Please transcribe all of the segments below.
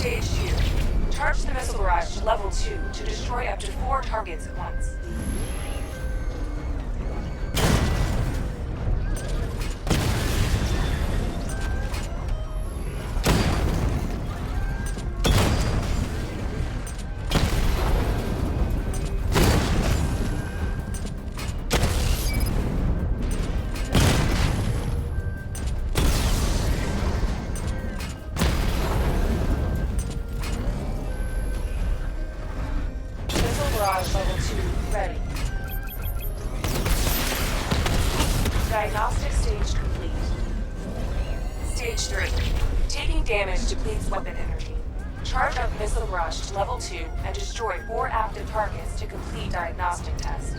Stage 2. Charge the missile barrage to level 2 to destroy up to 4 targets at once. Level 2 ready. Diagnostic stage complete. Stage 3. Taking damage depletes weapon energy. Charge up missile barrage to level 2 and destroy 4 active targets to complete diagnostic test.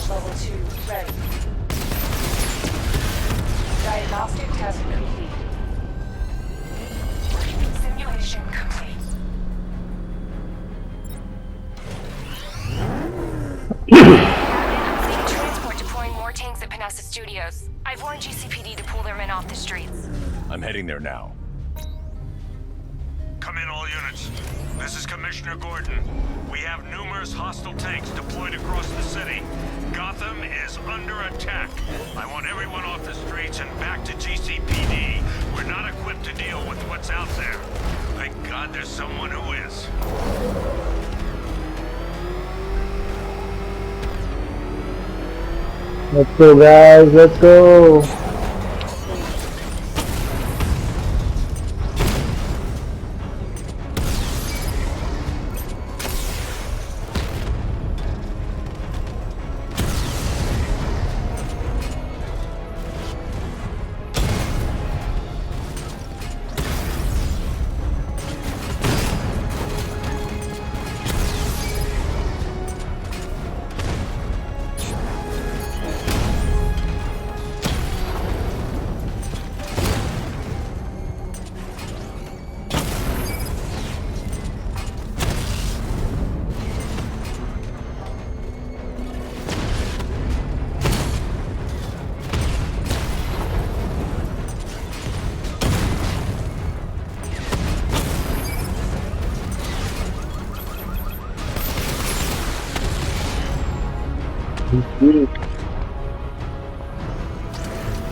Level 2 ready. Diagnostic test complete. Simulation complete. Transport deploying more tanks at Batman Studios. I've warned GCPD to pull their men off the streets. I'm heading there now. Come in, all units. This is Commissioner Gordon. We have numerous hostile tanks deployed across the city. Gotham is under attack. I want everyone off the streets and back to GCPD. We're not equipped to deal with what's out there. Thank God there's someone who is. Let's go, guys. Let's go.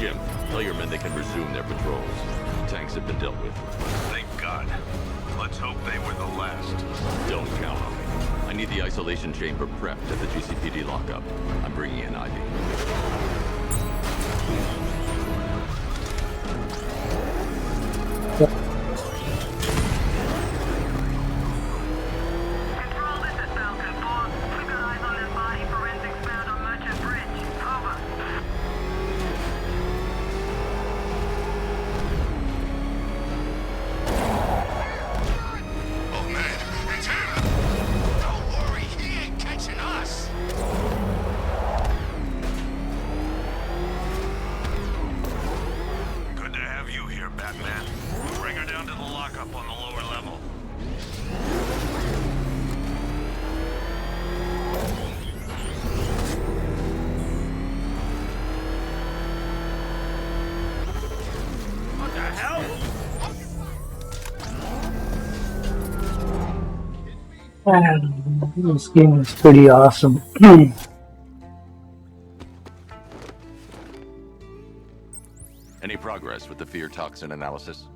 Jim, tell your men they can resume their patrols. Tanks have been dealt with. Thank God. Let's hope they were the last. Don't count on me. I need the isolation chamber prepped at the GCPD lockup. I'm bringing in Ivy. Batman. Bring her down to the lockup on the lower level. What the hell? This game is pretty awesome. Any progress with the fear toxin analysis?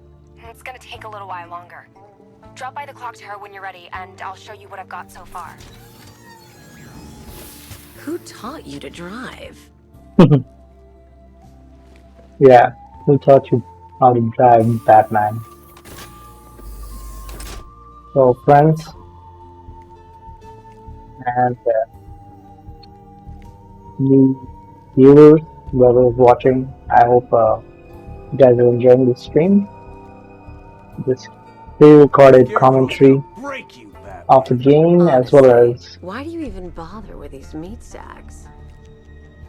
It's gonna take a little while longer. Drop by the clock tower when you're ready, and I'll show you what I've got so far. Who taught you to drive? Yeah, who taught you how to drive Batman? So friends, and new viewers, whoever's watching. I hope you guys are enjoying the stream. This pre-recorded Scarecrow's gonna commentary break you, Batman. of the game, as well Honestly, as why do you even bother with these meat sacks?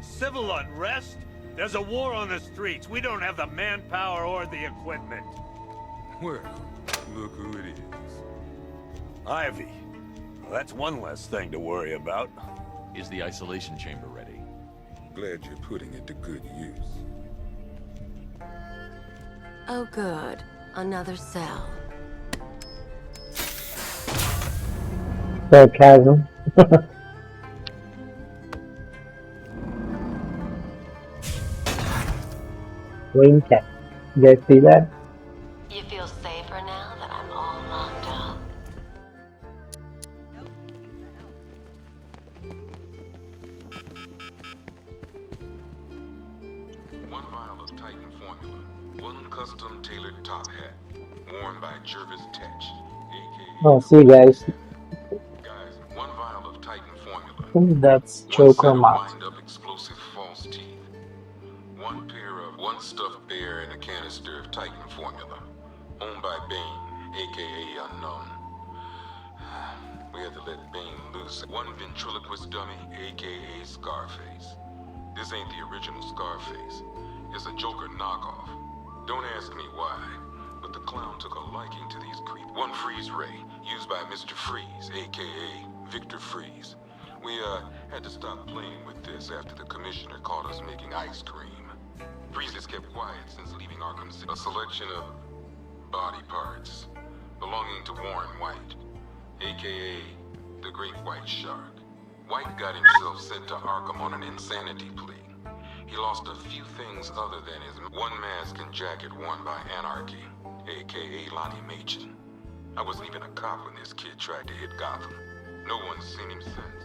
Civil unrest? There's a war on the streets. We don't have the manpower or the equipment. Well, look who it is. Ivy. Well, that's one less thing to worry about. Is the isolation chamber ready? Glad you're putting it to good use. Oh, good. Another cell. sarcasm. Wayne Cat. You guys see that? You feel safer now that I'm all locked up? One vial of Titan formula. One custom tailored top hat. Worn by Jervis Tetch, a.k.a. Oh, see you guys. Guys, one vial of Titan formula. I think that's One Joker set of mask. wind-up explosive false teeth. One stuffed bear and a canister of Titan formula. Owned by Bane, aka Unknown. We had to let Bane loose. One ventriloquist dummy, aka Scarface. This ain't the original Scarface. It's a Joker knockoff. Don't ask me why, but the clown took a liking to these creep. One freeze ray, used by Mr. Freeze, aka Victor Freeze. We had to stop playing with this after the commissioner caught us making ice cream. Freeze has kept quiet since leaving Arkham City. A selection of body parts belonging to Warren White, aka the Great White Shark. White got himself sent to Arkham on an insanity plea. He lost a few things other than his one mask and jacket worn by Anarchy, aka Lonnie Machin. I wasn't even a cop when this kid tried to hit Gotham. No one's seen him since.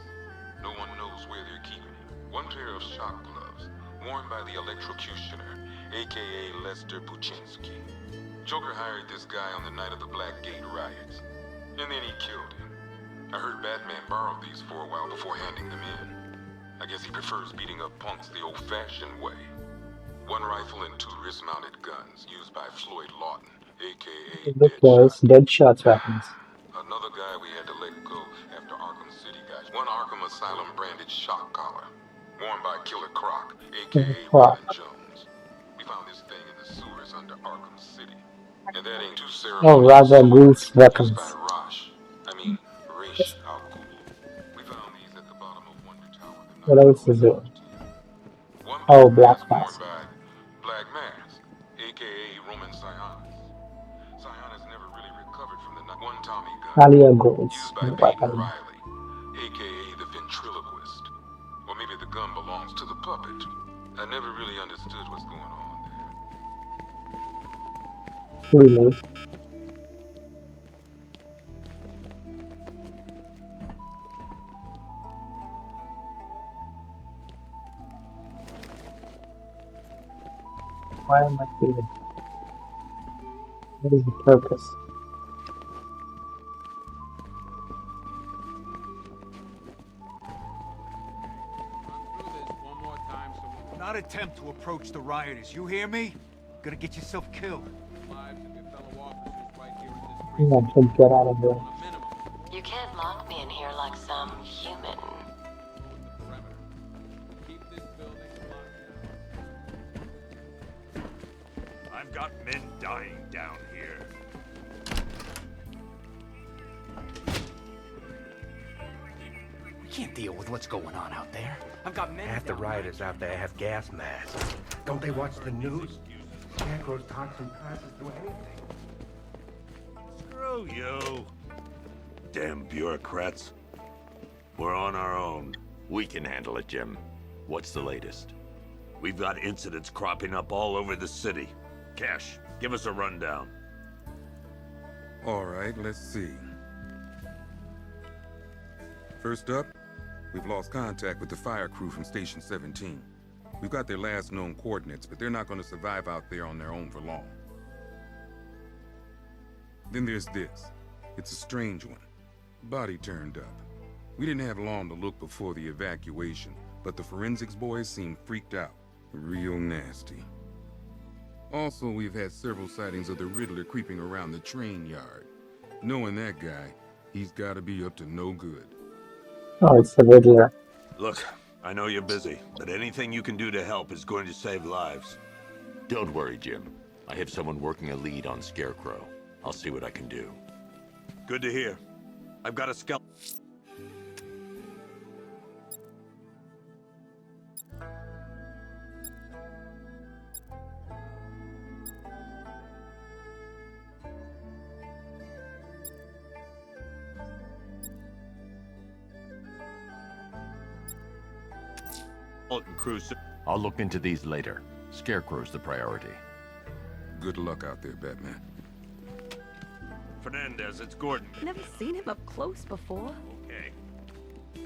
No one knows where they're keeping him. One pair of shock gloves, worn by the electrocutioner, aka Lester Buczynski. Joker hired this guy on the night of the Blackgate riots, and then he killed him. I heard Batman borrowed these for a while before handing them in. I guess he prefers beating up punks the old-fashioned way. One rifle and two wrist-mounted guns, used by Floyd Lawton, aka This was Deadshot's weapons. Another guy we had to let go after Arkham City guys. One Arkham Asylum branded shock collar, worn by Killer Croc, aka Croc. Robin Jones. We found this thing in the sewers under Arkham City. And that ain't too Oh, ceremonious. rather Goose Used weapons. by Ra's al Ghul. We found these at the bottom of Wonder Tower. The What night else we is there? went to. One Oh, black Black mask Mask. worn by Black Mask, aka Roman Sionis. Sionis never really recovered from the night. One Tommy gun. Talia Goals. Used by Peyton Weapon. Riley, aka the ventriloquist. Or maybe the gun belongs to the puppet. I never really understood what's going on there. Really? Why am I feeling? What is the purpose? Do not attempt to approach the rioters. You hear me? Gonna get yourself killed. You want to get out of there. You can't lock me in here like some human. I've got men dying down here. We can't deal with what's going on out there. I've got men. Half the rioters out there have gas masks. Don't they watch the news? Scarecrow's toxin passes through anything. Screw you. Damn bureaucrats. We're on our own. We can handle it, Jim. What's the latest? We've got incidents cropping up all over the city. Cash, give us a rundown. All right, let's see. First up, we've lost contact with the fire crew from Station 17. We've got their last known coordinates, but they're not going to survive out there on their own for long. Then there's this. It's a strange one. Body turned up. We didn't have long to look before the evacuation, but the forensics boys seemed freaked out. Real nasty. Also, we've had several sightings of the Riddler creeping around the train yard. Knowing that guy, he's gotta be up to no good. Oh, it's the Riddler. Look, I know you're busy, but anything you can do to help is going to save lives. Don't worry, Jim. I have someone working a lead on Scarecrow. I'll see what I can do. Good to hear. I've got a skeleton. Crew. I'll look into these later. Scarecrow's the priority. Good luck out there, Batman. Fernandez, it's Gordon. Never seen him up close before. Okay.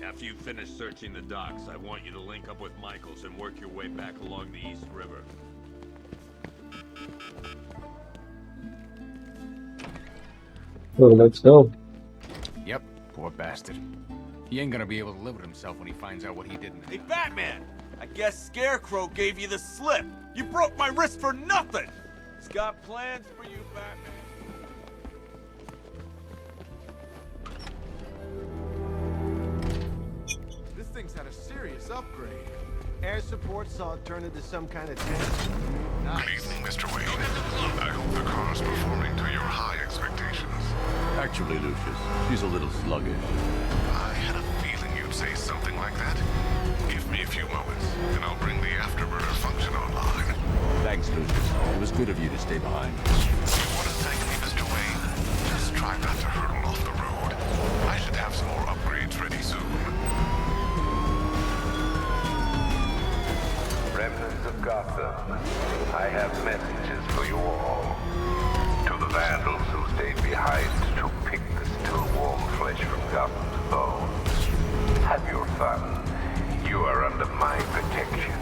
After you finish searching the docks, I want you to link up with Michaels and work your way back along the East River. So let's go. Yep, poor bastard. He ain't gonna be able to live with himself when he finds out what he did in Hey, Batman! I guess Scarecrow gave you the slip. You broke my wrist for nothing! He's got plans for you, Batman. This thing's had a serious upgrade. Air support saw it turn into some kind of tank. Nice. Good evening, Mr. Wayne. I hope the car's performing to your high expectations. Actually, Lucius, she's a little sluggish. I had a feeling you'd say something like that. Give me a few moments, and I'll bring the afterburner function online. Thanks, Lucius. It was good of you to stay behind. You want to thank me, Mr. Wayne? Just try not to hurtle off the road. I should have some more upgrades ready soon. Remnants of Gotham, I have messages for you all. To the vandals who stayed behind to pick the still warm flesh from Gotham's bones. Have your fun. You are under my protection.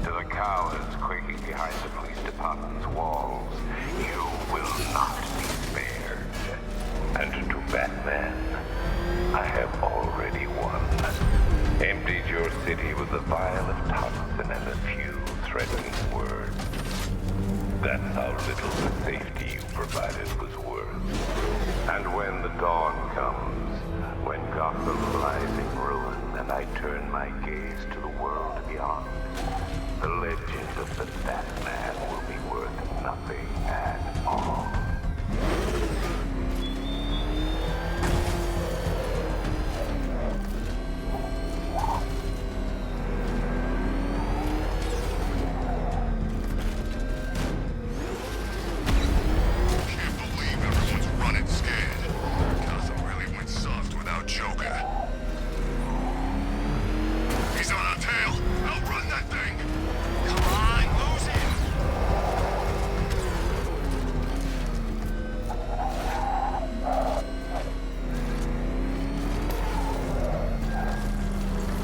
To the cowards quaking behind the police department's walls, you will not be spared. And to Batman, I have already won. Emptied your city with a vial of toxin and a few threatening words. That's how little the safety you provided was worth. And when the dawn comes, when Gotham lies in ruin and I turn my gaze to the world beyond, the legend of the Batman will be worth nothing at all.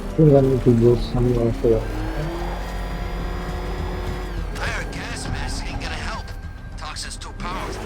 I think I need to go somewhere here. I heard gas mask ain't gonna help. Toxin's too powerful.